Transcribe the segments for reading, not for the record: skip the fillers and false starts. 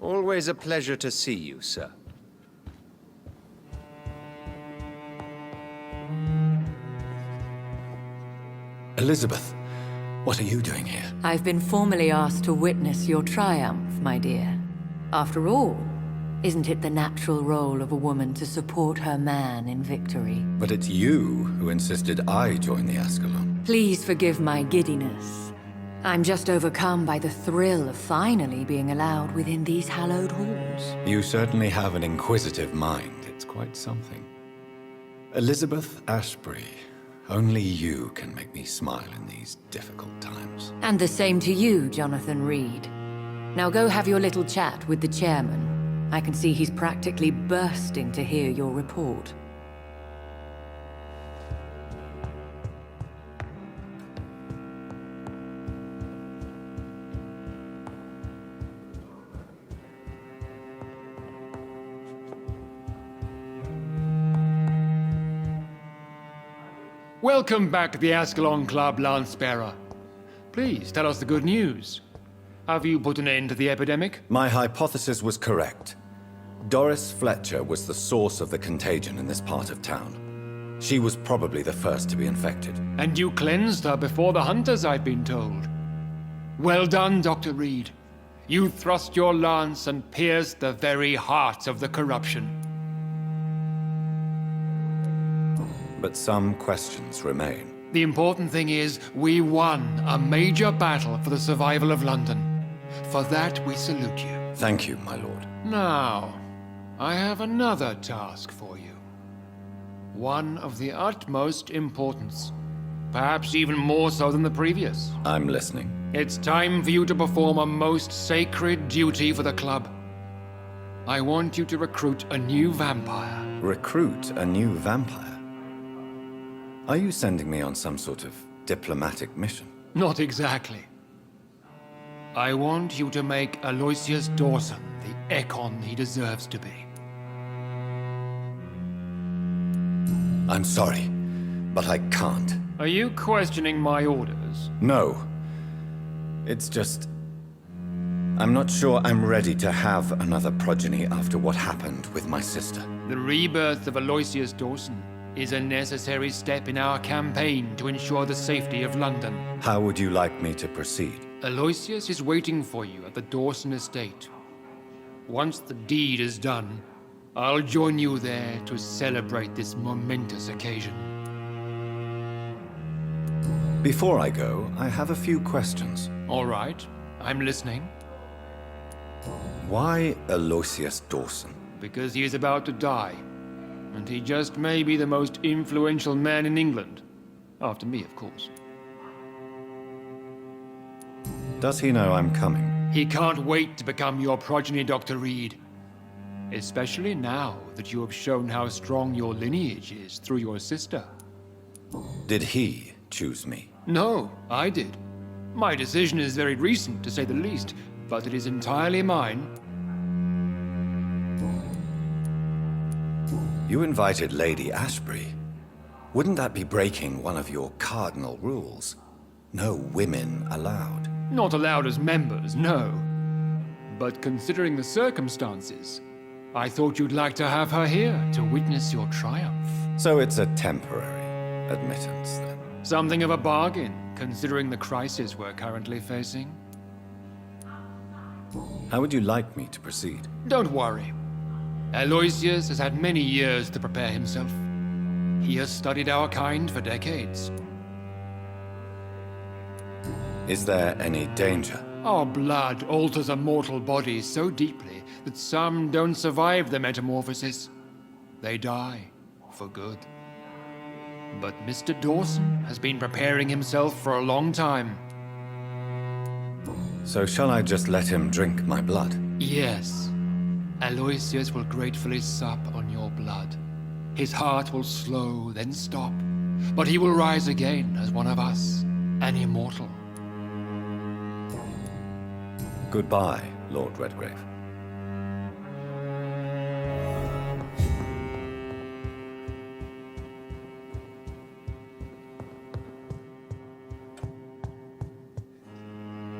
Always a pleasure to see you, sir. Elizabeth, what are you doing here? I've been formally asked to witness your triumph, my dear. After all, isn't it the natural role of a woman to support her man in victory? But it's you who insisted I join the Ascalon. Please forgive my giddiness. I'm just overcome by the thrill of finally being allowed within these hallowed halls. You certainly have an inquisitive mind. It's quite something. Elizabeth Ashbury, only you can make me smile in these difficult times. And the same to you, Jonathan Reid. Now go have your little chat with the chairman. I can see he's practically bursting to hear your report. Welcome back to the Ascalon Club, Lance-Bearer. Please, tell us the good news. Have you put an end to the epidemic? My hypothesis was correct. Doris Fletcher was the source of the contagion in this part of town. She was probably the first to be infected. And you cleansed her before the hunters, I've been told. Well done, Dr. Reid. You thrust your lance and pierced the very heart of the corruption. But some questions remain. The important thing is, we won a major battle for the survival of London. For that, we salute you. Thank you, my lord. Now, I have another task for you. One of the utmost importance. Perhaps even more so than the previous. I'm listening. It's time for you to perform a most sacred duty for the club. I want you to recruit a new vampire. Recruit a new vampire? Are you sending me on some sort of diplomatic mission? Not exactly. I want you to make Aloysius Dawson the Ekon he deserves to be. I'm sorry, but I can't. Are you questioning my orders? No. It's just... I'm not sure I'm ready to have another progeny after what happened with my sister. The rebirth of Aloysius Dawson is a necessary step in our campaign to ensure the safety of London. How would you like me to proceed? Aloysius is waiting for you at the Dawson estate. Once the deed is done, I'll join you there to celebrate this momentous occasion. Before I go, I have a few questions. All right, I'm listening. Why Aloysius Dawson? Because he is about to die. And he just may be the most influential man in England. After me, of course. Does he know I'm coming? He can't wait to become your progeny, Dr. Reid. Especially now that you have shown how strong your lineage is through your sister. Did he choose me? No, I did. My decision is very recent, to say the least, but it is entirely mine. You invited Lady Ashbury. Wouldn't that be breaking one of your cardinal rules? No women allowed. Not allowed as members, no. But considering the circumstances, I thought you'd like to have her here to witness your triumph. So it's a temporary admittance, then? Something of a bargain, considering the crisis we're currently facing. How would you like me to proceed? Don't worry. Aloysius has had many years to prepare himself. He has studied our kind for decades. Is there any danger? Our blood alters a mortal body so deeply that some don't survive the metamorphosis. They die for good. But Mr. Dawson has been preparing himself for a long time. So shall I just let him drink my blood? Yes. Aloysius will gratefully sup on your blood. His heart will slow, then stop. But he will rise again as one of us, an immortal. Goodbye, Lord Redgrave.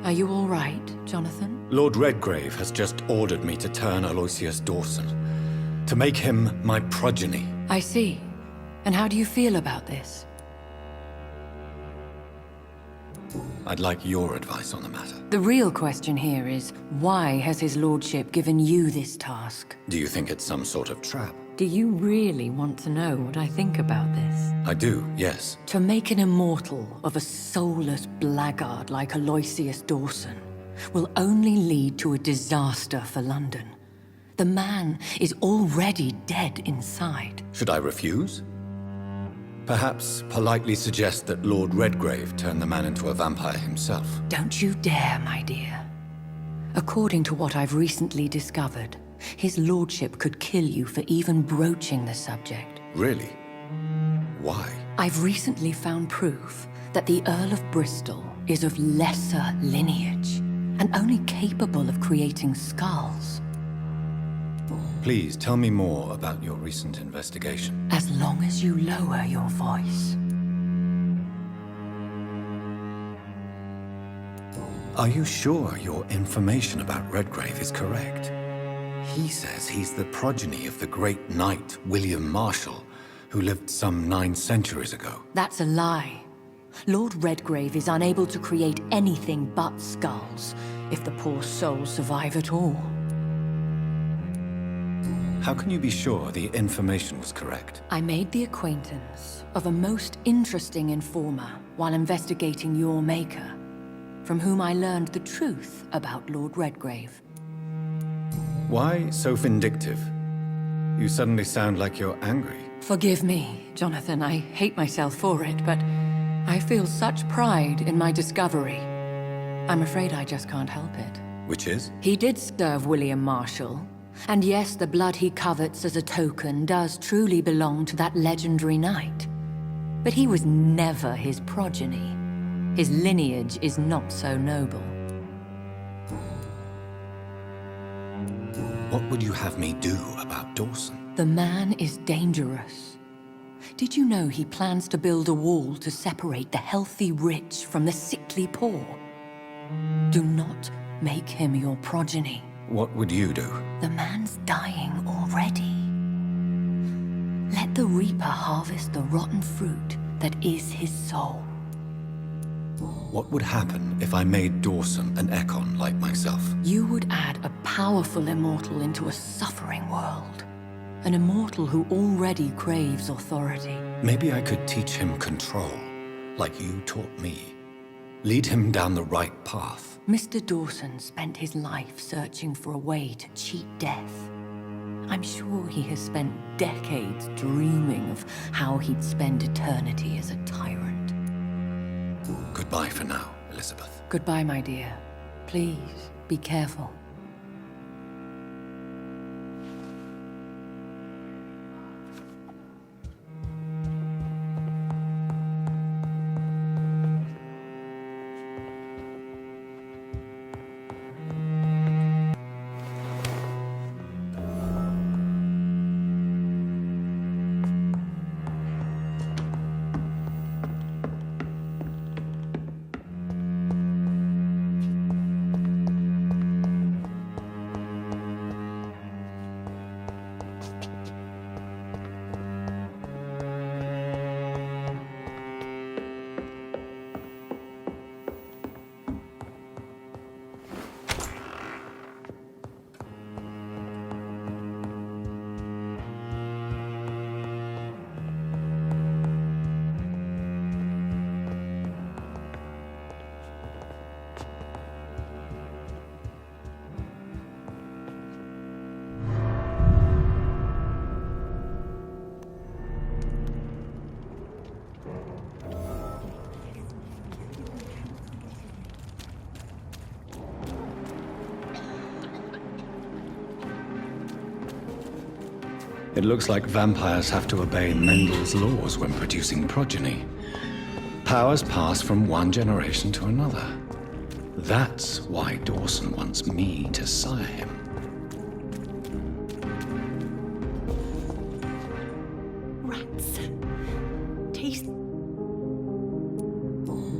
Are you all right, Jonathan? Lord Redgrave has just ordered me to turn Aloysius Dawson, to make him my progeny. I see. And how do you feel about this? I'd like your advice on the matter. The real question here is, why has his lordship given you this task? Do you think it's some sort of trap? Do you really want to know what I think about this? I do, yes. To make an immortal of a soulless blackguard like Aloysius Dawson will only lead to a disaster for London. The man is already dead inside. Should I refuse? Perhaps politely suggest that Lord Redgrave turn the man into a vampire himself. Don't you dare, my dear. According to what I've recently discovered, his lordship could kill you for even broaching the subject. Really? Why? I've recently found proof that the Earl of Bristol is of lesser lineage and only capable of creating skals. Please tell me more about your recent investigation. As long as you lower your voice. Are you sure your information about Redgrave is correct? He says he's the progeny of the great knight William Marshall, who lived some 9 centuries ago. That's a lie. Lord Redgrave is unable to create anything but skals, if the poor souls survive at all. How can you be sure the information was correct? I made the acquaintance of a most interesting informer while investigating your maker, from whom I learned the truth about Lord Redgrave. Why so vindictive? You suddenly sound like you're angry. Forgive me, Jonathan. I hate myself for it, but I feel such pride in my discovery. I'm afraid I just can't help it. Which is? He did serve William Marshall. And yes, the blood he covets as a token does truly belong to that legendary knight. But he was never his progeny. His lineage is not so noble. What would you have me do about Dawson? The man is dangerous. Did you know he plans to build a wall to separate the healthy rich from the sickly poor? Do not make him your progeny. What would you do? The man's dying already. Let the Reaper harvest the rotten fruit that is his soul. What would happen if I made Dawson an Ekon like myself? You would add a powerful immortal into a suffering world. An immortal who already craves authority. Maybe I could teach him control, like you taught me. Lead him down the right path. Mr. Dawson spent his life searching for a way to cheat death. I'm sure he has spent decades dreaming of how he'd spend eternity as a tyrant. Goodbye for now, Elizabeth. Goodbye, my dear. Please, be careful. It looks like vampires have to obey Mendel's laws when producing progeny. Powers pass from one generation to another. That's why Dawson wants me to sire him.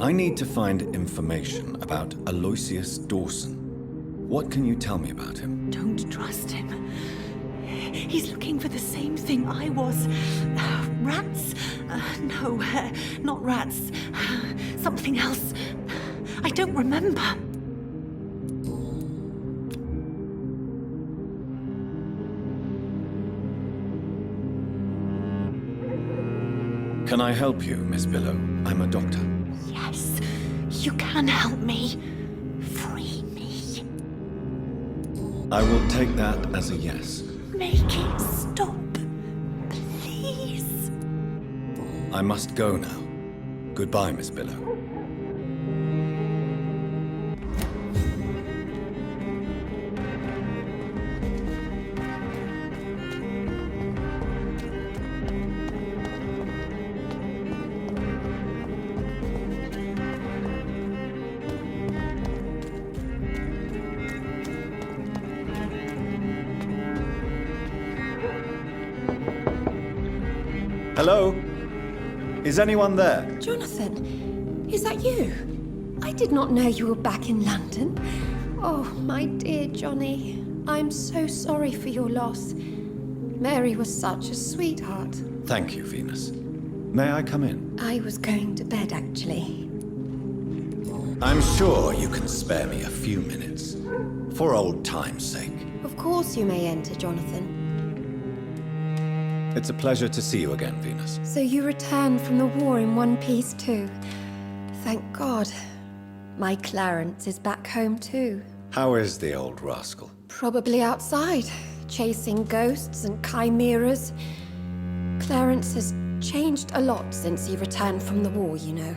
I need to find information about Aloysius Dawson. What can you tell me about him? Don't trust him. He's looking for the same thing I was. Rats? No, not rats. Something else. I don't remember. Can I help you, Miss Billow? I'm a doctor. Yes, you can help me. Free me. I will take that as a yes. Make it stop. Please. I must go now. Goodbye, Miss Billow. Hello? Is anyone there? Jonathan, is that you? I did not know you were back in London. Oh, my dear Johnny. I'm so sorry for your loss. Mary was such a sweetheart. Thank you, Venus. May I come in? I was going to bed, actually. I'm sure you can spare me a few minutes. For old time's sake. Of course you may enter, Jonathan. It's a pleasure to see you again, Venus. So you returned from the war in one piece too. Thank God. My Clarence is back home too. How is the old rascal? Probably outside, chasing ghosts and chimeras. Clarence has changed a lot since he returned from the war, you know.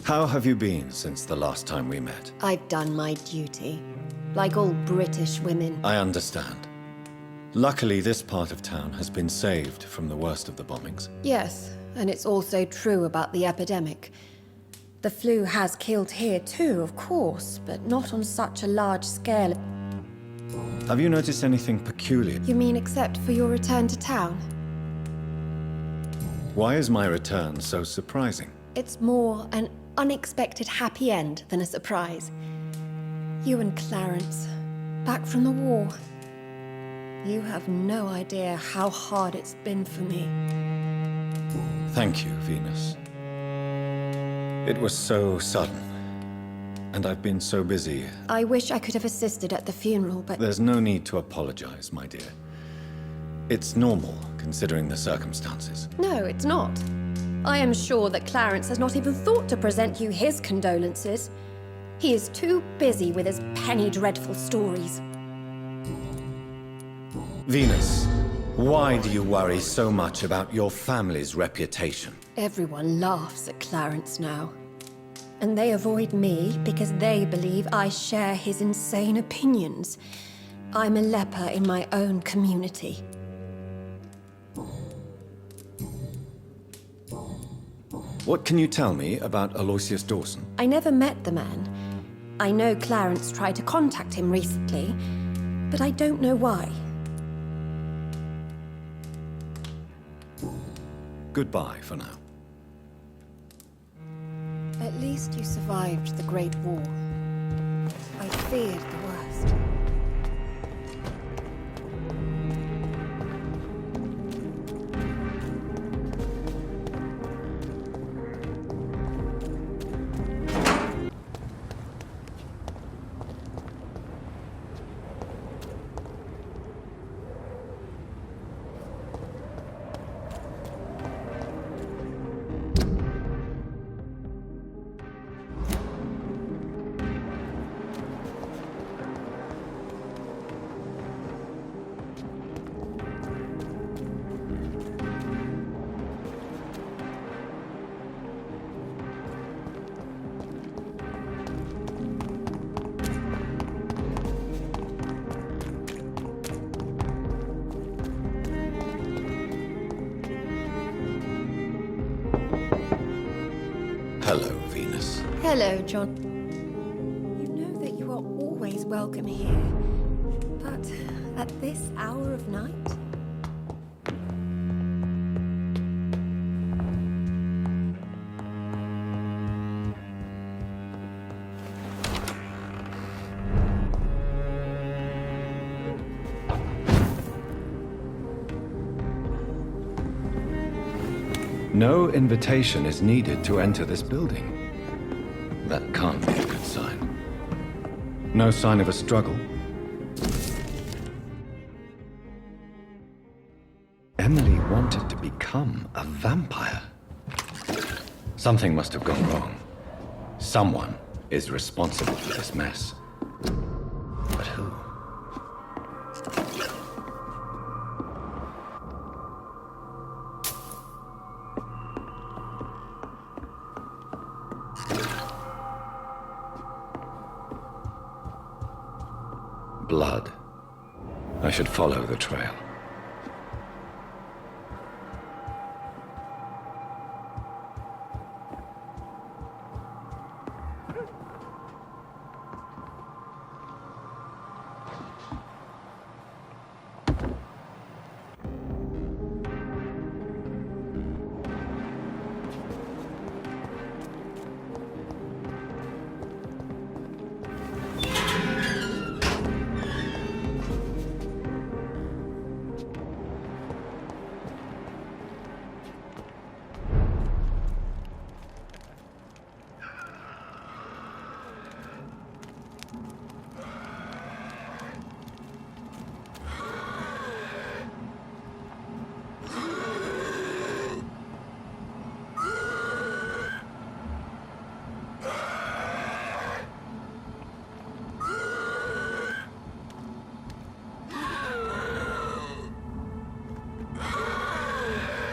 How have you been since the last time we met? I've done my duty, like all British women. I understand. Luckily, this part of town has been saved from the worst of the bombings. Yes, and it's also true about the epidemic. The flu has killed here too, of course, but not on such a large scale. Have you noticed anything peculiar? You mean except for your return to town? Why is my return so surprising? It's more an unexpected happy end than a surprise. You and Clarence, back from the war. You have no idea how hard it's been for me. Thank you, Venus. It was so sudden, and I've been so busy. I wish I could have assisted at the funeral, but... There's no need to apologize, my dear. It's normal, considering the circumstances. No, it's not. I am sure that Clarence has not even thought to present you his condolences. He is too busy with his penny dreadful stories. Venus, why do you worry so much about your family's reputation? Everyone laughs at Clarence now. And they avoid me because they believe I share his insane opinions. I'm a leper in my own community. What can you tell me about Aloysius Dawson? I never met the man. I know Clarence tried to contact him recently, but I don't know why. Goodbye for now. At least you survived the Great War. I feared the worst. Hello, Venus. Hello, John. You know that you are always welcome here. But at this hour of night? No invitation is needed to enter this building. That can't be a good sign. No sign of a struggle. Emily wanted to become a vampire. Something must have gone wrong. Someone is responsible for this mess. But who? Blood. I should follow the trail.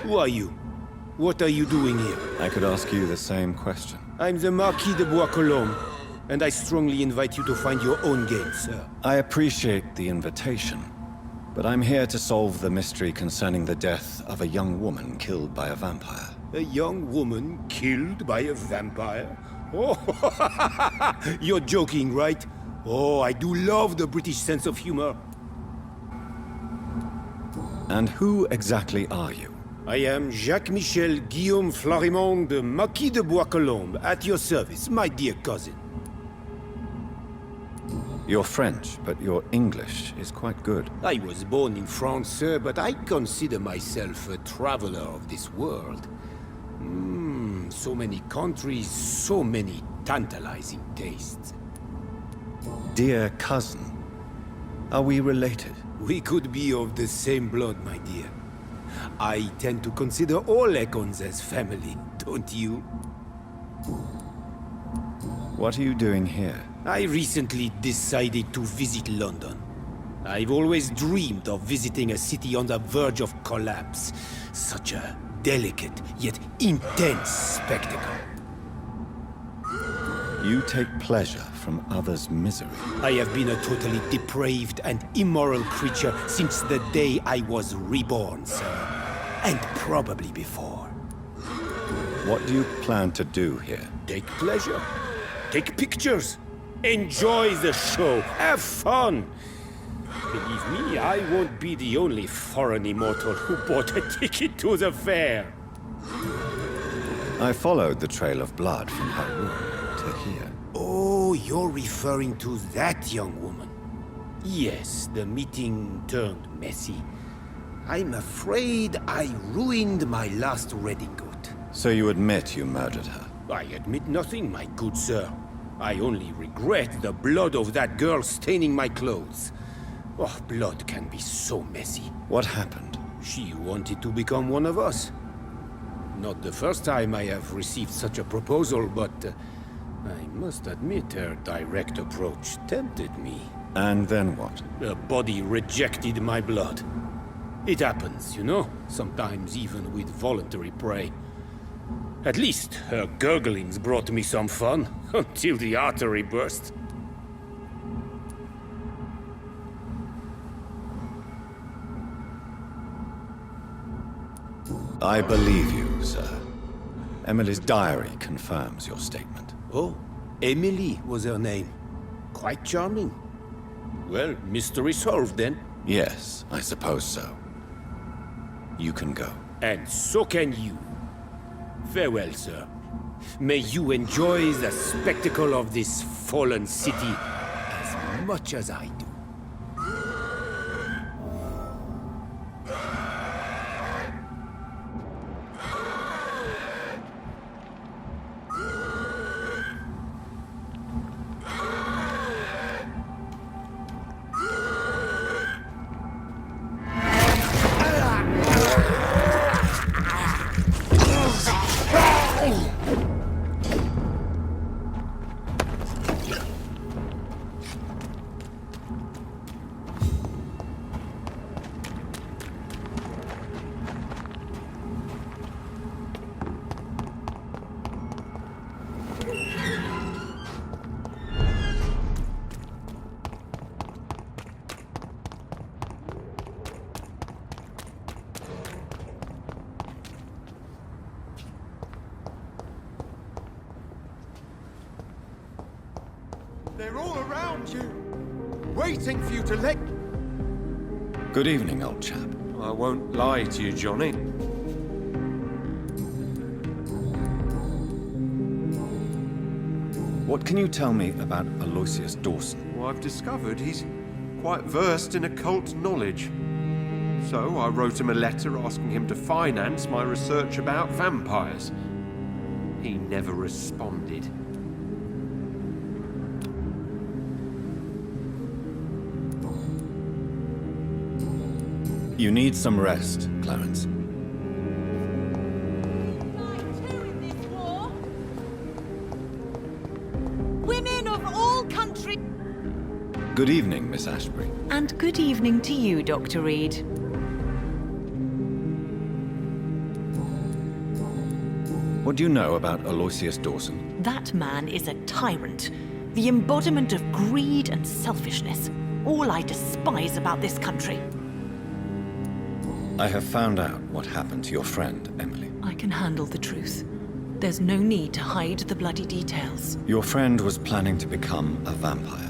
Who are you? What are you doing here? I could ask you the same question. I'm the Marquis de Bois-Colombes, and I strongly invite you to find your own game, sir. I appreciate the invitation, but I'm here to solve the mystery concerning the death of a young woman killed by a vampire. A young woman killed by a vampire? Oh, you're joking, right? Oh, I do love the British sense of humor. And who exactly are you? I am Jacques-Michel Guillaume Florimond de Marquis de Bois-Colombes, at your service, my dear cousin. You're French, but your English is quite good. I was born in France, sir, but I consider myself a traveler of this world. So many countries, so many tantalizing tastes. Dear cousin, are we related? We could be of the same blood, my dear. I tend to consider all Econs as family, don't you? What are you doing here? I recently decided to visit London. I've always dreamed of visiting a city on the verge of collapse. Such a delicate, yet intense spectacle. You take pleasure from others' misery. I have been a totally depraved and immoral creature since the day I was reborn, sir. And probably before. What do you plan to do here? Take pleasure. Take pictures. Enjoy the show. Have fun. Believe me, I won't be the only foreign immortal who bought a ticket to the fair. I followed the trail of blood from her room to here. Oh, you're referring to that young woman. Yes, the meeting turned messy. I'm afraid I ruined my last redingote. So you admit you murdered her? I admit nothing, my good sir. I only regret the blood of that girl staining my clothes. Oh, blood can be so messy. What happened? She wanted to become one of us. Not the first time I have received such a proposal, but I must admit her direct approach tempted me. And then what? Her body rejected my blood. It happens, you know, sometimes even with voluntary prey. At least her gurglings brought me some fun, until the artery burst. I believe you, sir. Emily's diary confirms your statement. Oh, Emily was her name. Quite charming. Well, mystery solved then. Yes, I suppose so. You can go. And so can you. Farewell, sir. May you enjoy the spectacle of this fallen city as much as I do. They're all around you, waiting for you to let... Good evening, old chap. I won't lie to you, Johnny. What can you tell me about Aloysius Dawson? Well, I've discovered he's quite versed in occult knowledge. So I wrote him a letter asking him to finance my research about vampires. He never responded. You need some rest, Clarence. Women of all countries. Good evening, Miss Ashbury. And good evening to you, Dr. Reid. What do you know about Aloysius Dawson? That man is a tyrant, the embodiment of greed and selfishness. All I despise about this country. I have found out what happened to your friend, Emily. I can handle the truth. There's no need to hide the bloody details. Your friend was planning to become a vampire.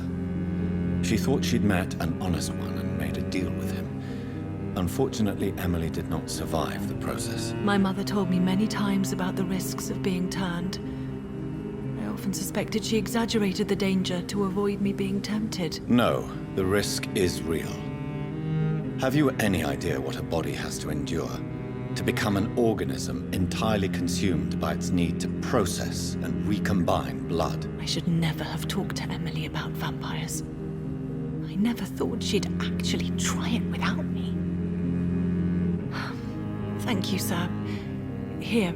She thought she'd met an honest one and made a deal with him. Unfortunately, Emily did not survive the process. My mother told me many times about the risks of being turned. I often suspected she exaggerated the danger to avoid me being tempted. No, the risk is real. Have you any idea what a body has to endure? To become an organism entirely consumed by its need to process and recombine blood? I should never have talked to Emily about vampires. I never thought she'd actually try it without me. Thank you, sir. Here,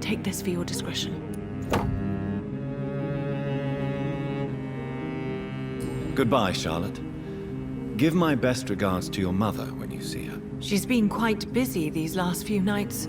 take this for your discretion. Goodbye, Charlotte. Give my best regards to your mother when you see her. She's been quite busy these last few nights.